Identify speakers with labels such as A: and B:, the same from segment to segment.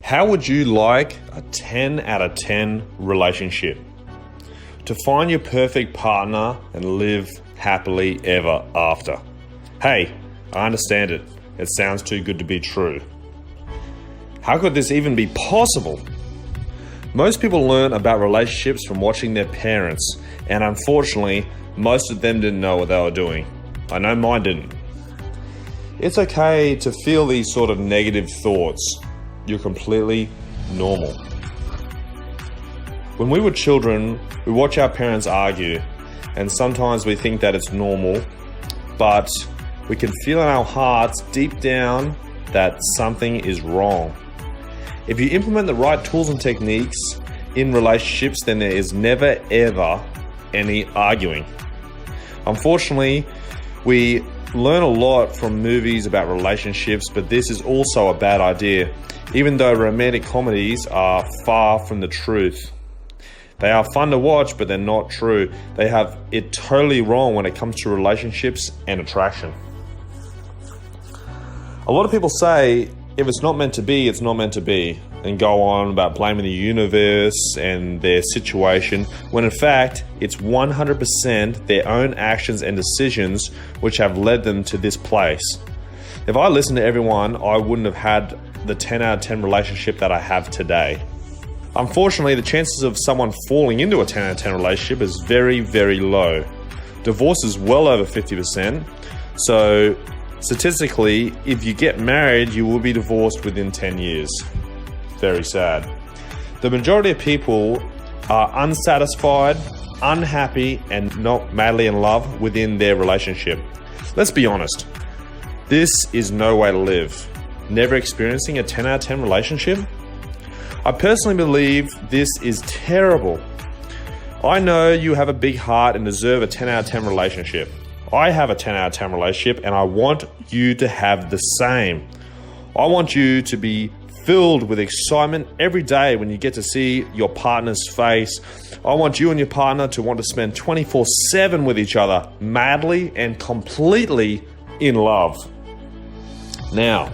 A: How would you like a 10 out of 10 relationship? To find your perfect partner and live happily ever after. Hey, I understand it. It sounds too good to be true. How could this even be possible? Most people learn about relationships from watching their parents, and unfortunately, most of them didn't know what they were doing. I know mine didn't. It's okay to feel these sort of negative thoughts. You're completely normal. When we were children, we watch our parents argue, and sometimes we think that it's normal, but we can feel in our hearts deep down that something is wrong. If you implement the right tools and techniques in relationships, then there is never ever any arguing. Unfortunately, we learn a lot from movies about relationships, but this is also a bad idea. Even though romantic comedies are far from the truth. They are fun to watch, but they're not true. They have it totally wrong when it comes to relationships and attraction. A lot of people say, if it's not meant to be, it's not meant to be, and go on about blaming the universe and their situation, when in fact, it's 100% their own actions and decisions which have led them to this place. If I listened to everyone, I wouldn't have had the 10 out of 10 relationship that I have today. Unfortunately, the chances of someone falling into a 10 out of 10 relationship is very, very low. Divorce is well over 50%. So statistically, if you get married, you will be divorced within 10 years. Very sad. The majority of people are unsatisfied, unhappy, and not madly in love within their relationship. Let's be honest. This is no way to live. Never experiencing a 10 out of 10 relationship? I personally believe this is terrible. I know you have a big heart and deserve a 10 out of 10 relationship. I have a 10 out of 10 relationship and I want you to have the same. I want you to be filled with excitement every day when you get to see your partner's face. I want you and your partner to want to spend 24/7 with each other, madly and completely in love. Now,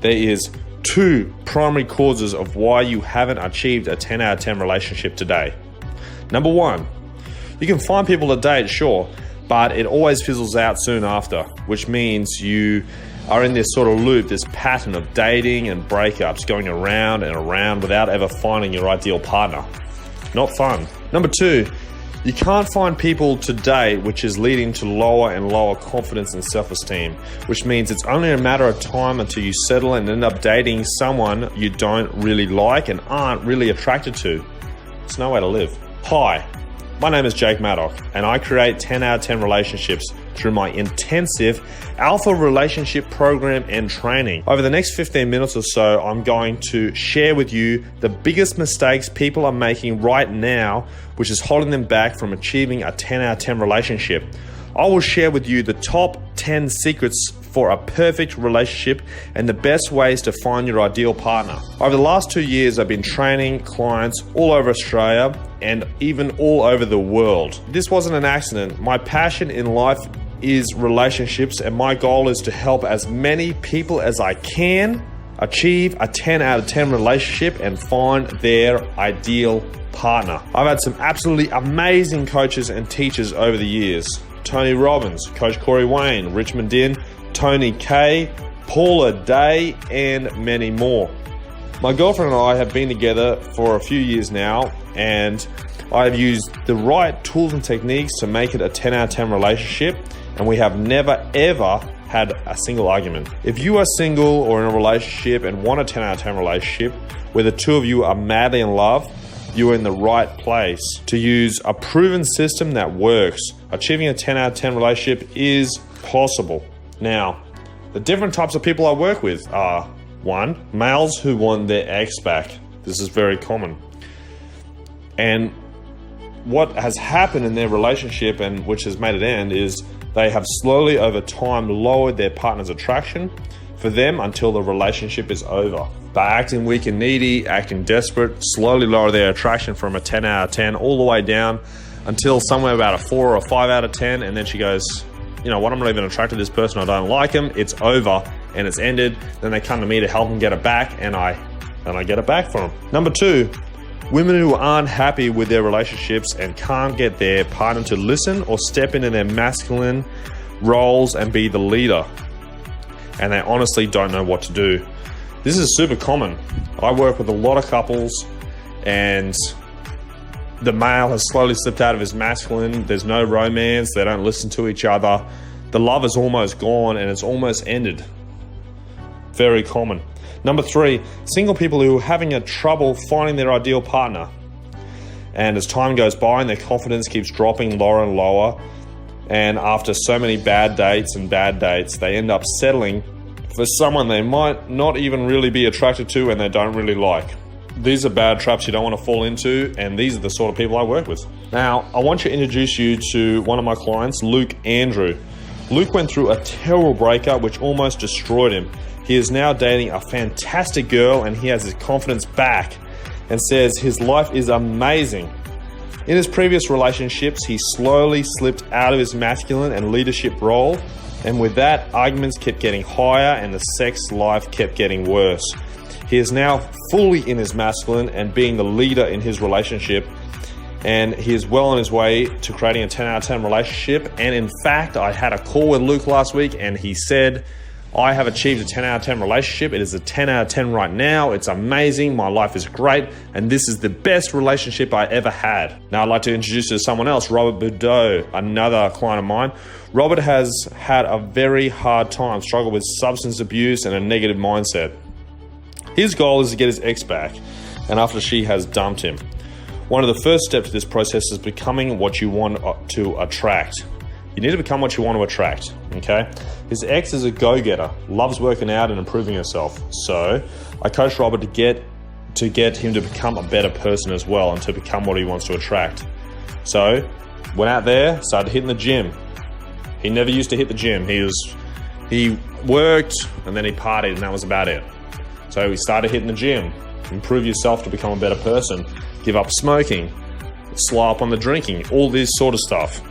A: there is two primary causes of why you haven't achieved a 10 out of 10 relationship today. Number one, you can find people to date, sure, but it always fizzles out soon after, which means you are in this sort of loop, this pattern of dating and breakups, going around and around without ever finding your ideal partner. Not fun. Number two, you can't find people to date, which is leading to lower and lower confidence and self-esteem, which means it's only a matter of time until you settle and end up dating someone you don't really like and aren't really attracted to. It's no way to live. Hi, my name is Jake Maddock, and I create 10 out of 10 relationships through my intensive Alpha Relationship Program and training. Over the next 15 minutes or so, I'm going to share with you the biggest mistakes people are making right now, which is holding them back from achieving a 10 out of 10 relationship. I will share with you the top 10 secrets for a perfect relationship and the best ways to find your ideal partner. Over the last 2 years, I've been training clients all over Australia and even all over the world. This wasn't an accident. My passion in life is relationships, and my goal is to help as many people as I can achieve a 10 out of 10 relationship and find their ideal partner. I've had some absolutely amazing coaches and teachers over the years. Tony Robbins, Coach Corey Wayne, Richmond Din, Tony Kay, Paula Day, and many more. My girlfriend and I have been together for a few years now, and I've used the right tools and techniques to make it a 10 out of 10 relationship, and we have never ever had a single argument. If you are single or in a relationship and want a 10 out of 10 relationship where the two of you are madly in love, you are in the right place to use a proven system that works. Achieving a 10 out of 10 relationship is possible. Now, the different types of people I work with are: one, males who want their ex back. This is very common. And what has happened in their relationship, and which has made it end, is they have slowly over time lowered their partner's attraction for them until the relationship is over. By acting weak and needy, acting desperate, slowly lower their attraction from a 10 out of 10 all the way down until somewhere about a 4 or a 5 out of 10, and then she goes, you know what, I'm not even attracted to this person, I don't like him, it's over and it's ended. Then they come to me to help them get it back, and I and I get it back from them. Number 2, women who aren't happy with their relationships and can't get their partner to listen or step into their masculine roles and be the leader. And they honestly don't know what to do. This is super common. I work with a lot of couples and the male has slowly slipped out of his masculine. There's no romance. They don't listen to each other. The love is almost gone and it's almost ended. Very common. Number 3, single people who are having a trouble finding their ideal partner. And as time goes by and their confidence keeps dropping lower and lower, and after so many bad dates, they end up settling for someone they might not even really be attracted to and they don't really like. These are bad traps you don't want to fall into, and these are the sort of people I work with. Now, I want to introduce you to one of my clients, Luke Andrew. Luke went through a terrible breakup which almost destroyed him. He is now dating a fantastic girl and he has his confidence back and says his life is amazing. In his previous relationships, he slowly slipped out of his masculine and leadership role, and with that, arguments kept getting higher and the sex life kept getting worse. He is now fully in his masculine and being the leader in his relationship, and he is well on his way to creating a 10 out of 10 relationship. And in fact, I had a call with Luke last week and he said, I have achieved a 10 out of 10 relationship. It is a 10 out of 10 right now. It's amazing. My life is great. And this is the best relationship I ever had. Now I'd like to introduce you to someone else, Robert Boudreau, another client of mine. Robert has had a very hard time, struggled with substance abuse and a negative mindset. His goal is to get his ex back, and after she has dumped him. One of the first steps to this process is becoming what you want to attract. You need to become what you want to attract, okay? His ex is a go-getter, loves working out and improving herself. So I coached Robert to get him to become a better person as well and to become what he wants to attract. So went out there, started hitting the gym. He never used to hit the gym. He worked and then he partied and that was about it. So he started hitting the gym. Improve yourself to become a better person. Give up smoking. Slow up on the drinking. All this sort of stuff.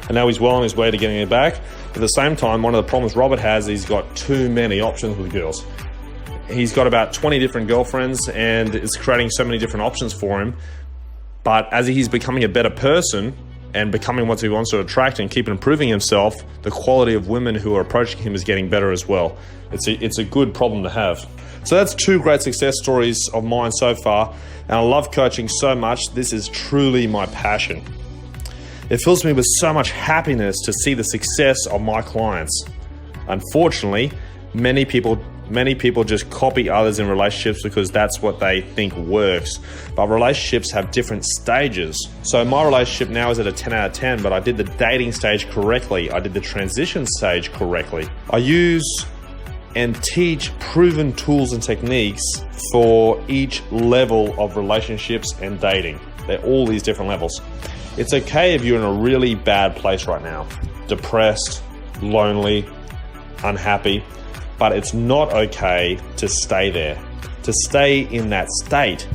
A: And now he's well on his way to getting it back. At the same time, one of the problems Robert has, he's got too many options with girls. He's got about 20 different girlfriends and it's creating so many different options for him. But as he's becoming a better person and becoming what he wants to attract and keep improving himself, the quality of women who are approaching him is getting better as well. It's a good problem to have. So that's 2 great success stories of mine so far. And I love coaching so much. This is truly my passion. It fills me with so much happiness to see the success of my clients. Unfortunately, many people just copy others in relationships because that's what they think works. But relationships have different stages. So my relationship now is at a 10 out of 10, but I did the dating stage correctly. I did the transition stage correctly. I use and teach proven tools and techniques for each level of relationships and dating. They're all these different levels. It's okay if you're in a really bad place right now, depressed, lonely, unhappy, but it's not okay to stay there, to stay in that state.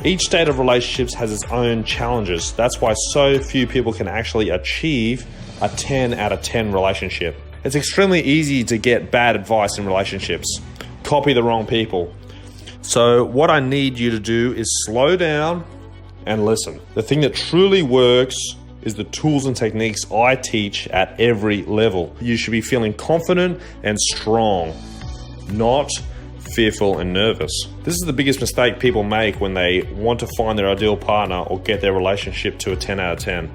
A: Each state of relationships has its own challenges. That's why so few people can actually achieve a 10 out of 10 relationship. It's extremely easy to get bad advice in relationships, copy the wrong people. So what I need you to do is slow down and listen. The thing that truly works is the tools and techniques I teach at every level. You should be feeling confident and strong, not fearful and nervous. This is the biggest mistake people make when they want to find their ideal partner or get their relationship to a 10 out of 10.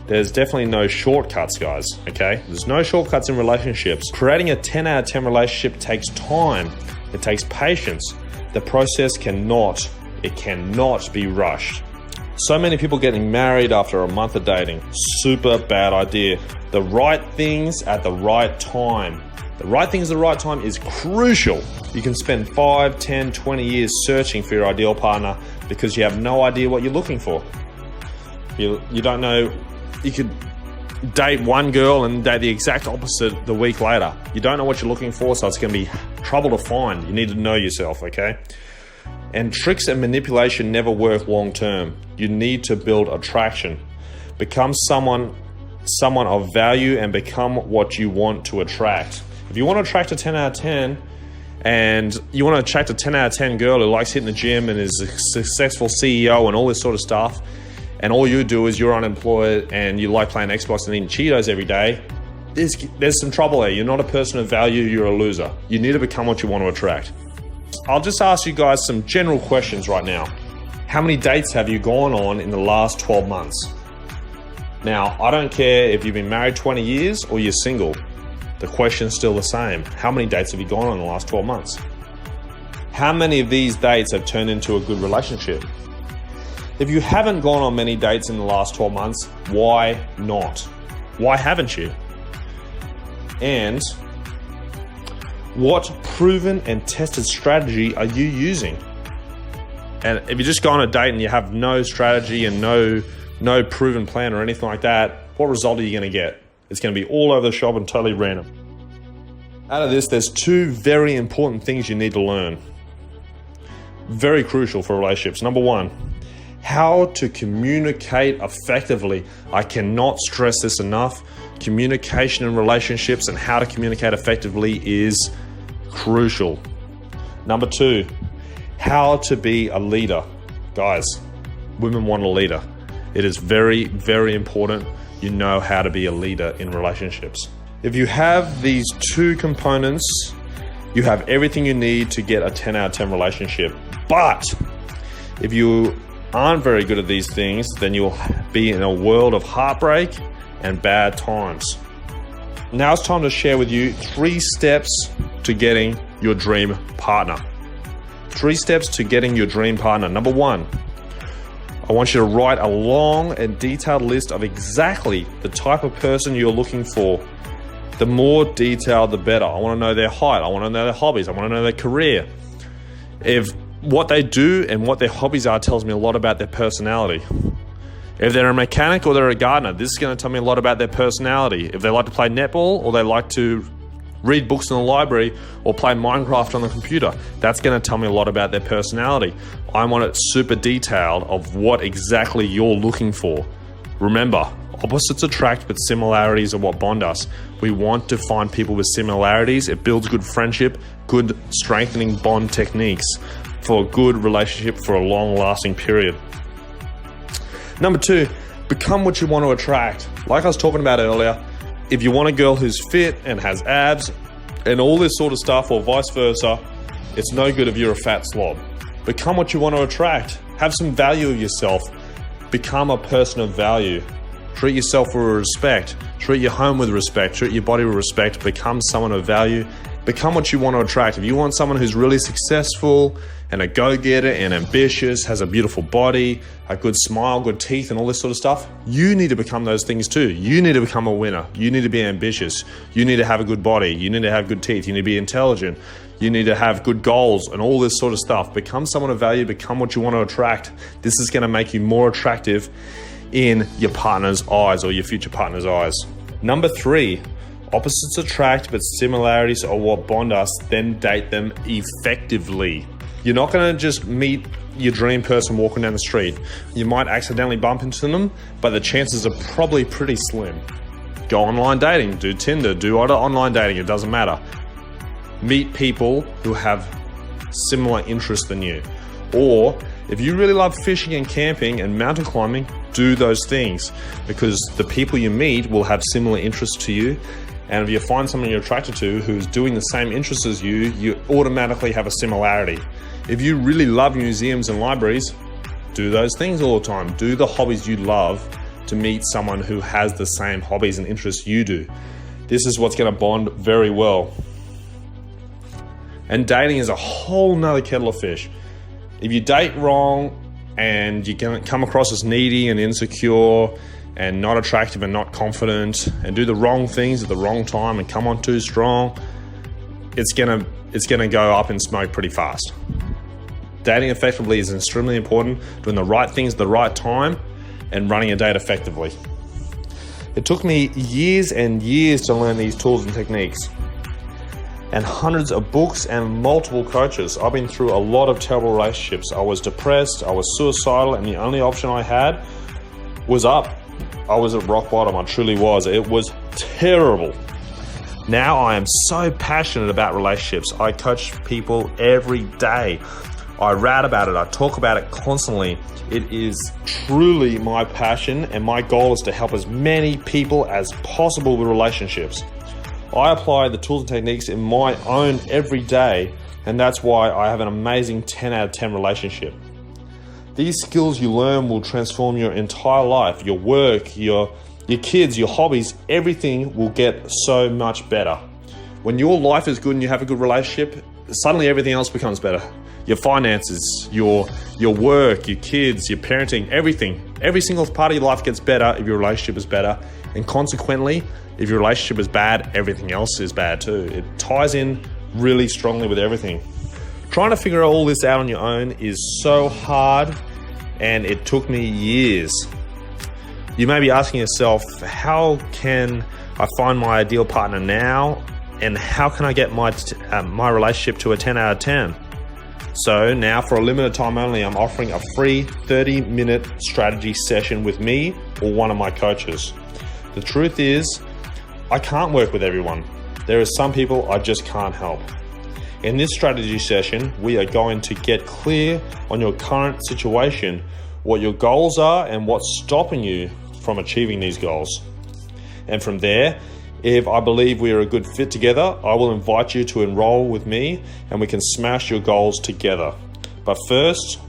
A: There's definitely no shortcuts, guys, okay? There's no shortcuts in relationships. Creating a 10 out of 10 relationship takes time. It takes patience. The process cannot be rushed. So many people getting married after a month of dating. Super bad idea. The right things at the right time. The right things at the right time is crucial. You can spend 5, 10, 20 years searching for your ideal partner because you have no idea what you're looking for. You don't know. You could date one girl and date the exact opposite the week later. You don't know what you're looking for, so it's going to be trouble to find. You need to know yourself, okay? And tricks and manipulation never work long term. You need to build attraction. Become someone of value and become what you want to attract. If you want to attract a 10 out of 10 and you want to attract a 10 out of 10 girl who likes hitting the gym and is a successful CEO and all this sort of stuff, and all you do is you're unemployed and you like playing Xbox and eating Cheetos every day, there's some trouble there. You're not a person of value, you're a loser. You need to become what you want to attract. I'll just ask you guys some general questions right now. How many dates have you gone on in the last 12 months? Now, I don't care if you've been married 20 years or you're single. The question's still the same. How many dates have you gone on in the last 12 months? How many of these dates have turned into a good relationship? If you haven't gone on many dates in the last 12 months, why not? Why haven't you? And what proven and tested strategy are you using? And if you just go on a date and you have no strategy and no proven plan or anything like that, what result are you going to get? It's going to be all over the shop and totally random. Out of this, there's two very important things you need to learn. Very crucial for relationships. Number one, how to communicate effectively. I cannot stress this enough. Communication in relationships and how to communicate effectively is crucial. Number two, how to be a leader. Guys, women want a leader. It is very, very important you know how to be a leader in relationships. If you have these two components, you have everything you need to get a 10 out of 10 relationship. But if you aren't very good at these things, then you'll be in a world of heartbreak and bad times. Now it's time to share with you 3 steps to getting your dream partner. 3 steps to getting your dream partner. Number 1, I want you to write a long and detailed list of exactly the type of person you're looking for. The more detailed, the better. I want to know their height. I want to know their hobbies. I want to know their career. If what they do and what their hobbies are tells me a lot about their personality. If they're a mechanic or they're a gardener, this is going to tell me a lot about their personality. If they like to play netball or they like to read books in the library or play Minecraft on the computer, that's going to tell me a lot about their personality. I want it super detailed of what exactly you're looking for. Remember, opposites attract, but similarities are what bond us. We want to find people with similarities. It builds good friendship, good strengthening bond techniques for a good relationship for a long-lasting period. Number 2, become what you want to attract. Like I was talking about earlier, if you want a girl who's fit and has abs and all this sort of stuff, or vice versa, it's no good if you're a fat slob. Become what you want to attract. Have some value of yourself. Become a person of value. Treat yourself with respect. Treat your home with respect. Treat your body with respect. Become someone of value. Become what you want to attract. If you want someone who's really successful and a go-getter and ambitious, has a beautiful body, a good smile, good teeth, and all this sort of stuff, you need to become those things too. You need to become a winner. You need to be ambitious. You need to have a good body. You need to have good teeth. You need to be intelligent. You need to have good goals and all this sort of stuff. Become someone of value. Become what you want to attract. This is going to make you more attractive in your partner's eyes or your future partner's eyes. Number 3, opposites attract, but similarities are what bond us. Then date them effectively. You're not going to just meet your dream person walking down the street. You might accidentally bump into them, but the chances are probably pretty slim. Go online dating, do Tinder, do other online dating, it doesn't matter. Meet people who have similar interests than you. Or if you really love fishing and camping and mountain climbing, do those things, because the people you meet will have similar interests to you. And if you find someone you're attracted to who's doing the same interests as you, you automatically have a similarity. If you really love museums and libraries, do those things all the time. Do the hobbies you love to meet someone who has the same hobbies and interests you do. This is what's going to bond very well. And dating is a whole nother kettle of fish. If you date wrong and you're going to come across as needy and insecure and not attractive and not confident and do the wrong things at the wrong time and come on too strong, it's gonna go up in smoke pretty fast. Dating effectively is extremely important, doing the right things at the right time and running a date effectively. It took me years and years to learn these tools and techniques, and hundreds of books and multiple coaches. I've been through a lot of terrible relationships. I was depressed, I was suicidal, and the only option I had was up. I was at rock bottom, I truly was. It was terrible. Now I am so passionate about relationships. I coach people every day. I rant about it. I talk about it constantly. It is truly my passion, and my goal is to help as many people as possible with relationships. I apply the tools and techniques in my own every day, and that's why I have an amazing 10 out of 10 relationship. These skills you learn will transform your entire life, your work, your kids, your hobbies. Everything will get so much better. When your life is good and you have a good relationship, suddenly everything else becomes better. Your finances, your work, your kids, your parenting, everything. Every single part of your life gets better if your relationship is better. And consequently, if your relationship is bad, everything else is bad too. It ties in really strongly with everything. Trying to figure all this out on your own is so hard, and it took me years. You may be asking yourself, how can I find my ideal partner now? And how can I get my relationship to a 10 out of 10? So now, for a limited time only, I'm offering a free 30-minute strategy session with me or one of my coaches. The truth is, I can't work with everyone. There are some people I just can't help. In this strategy session, we are going to get clear on your current situation, what your goals are, and what's stopping you from achieving these goals. And from there, if I believe we are a good fit together, I will invite you to enroll with me and we can smash your goals together. But first,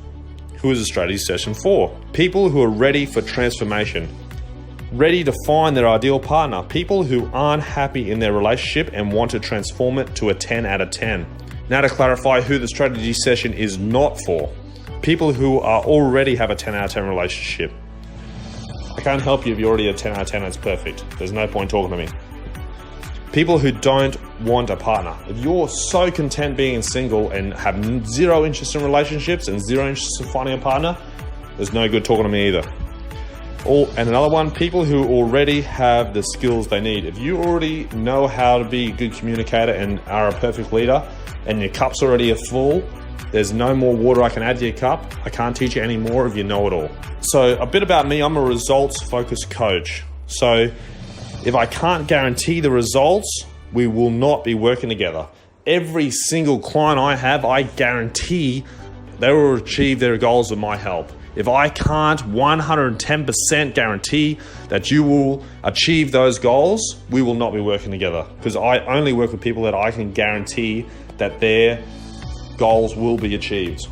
A: who is the strategy session for? People who are ready for transformation, ready to find their ideal partner, people who aren't happy in their relationship and want to transform it to a 10 out of 10. Now, to clarify who the strategy session is not for: people who already have a 10 out of 10 relationship. I can't help you if you're already a 10 out of 10 that's perfect. There's no point talking to me. People who don't want a partner. If you're so content being single and have zero interest in relationships and zero interest in finding a partner, there's no good talking to me either. And another one, people who already have the skills they need. If you already know how to be a good communicator and are a perfect leader, and your cup's already full, there's no more water I can add to your cup. I can't teach you any more if you know it all. So a bit about me, I'm a results-focused coach. So if I can't guarantee the results, we will not be working together. Every single client I have, I guarantee they will achieve their goals with my help. If I can't 110% guarantee that you will achieve those goals, we will not be working together, because I only work with people that I can guarantee that their goals will be achieved.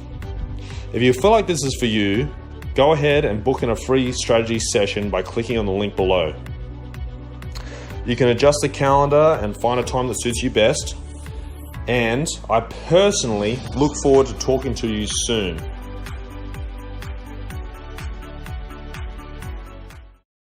A: If you feel like this is for you, go ahead and book in a free strategy session by clicking on the link below. You can adjust the calendar and find a time that suits you best. And I personally look forward to talking to you soon.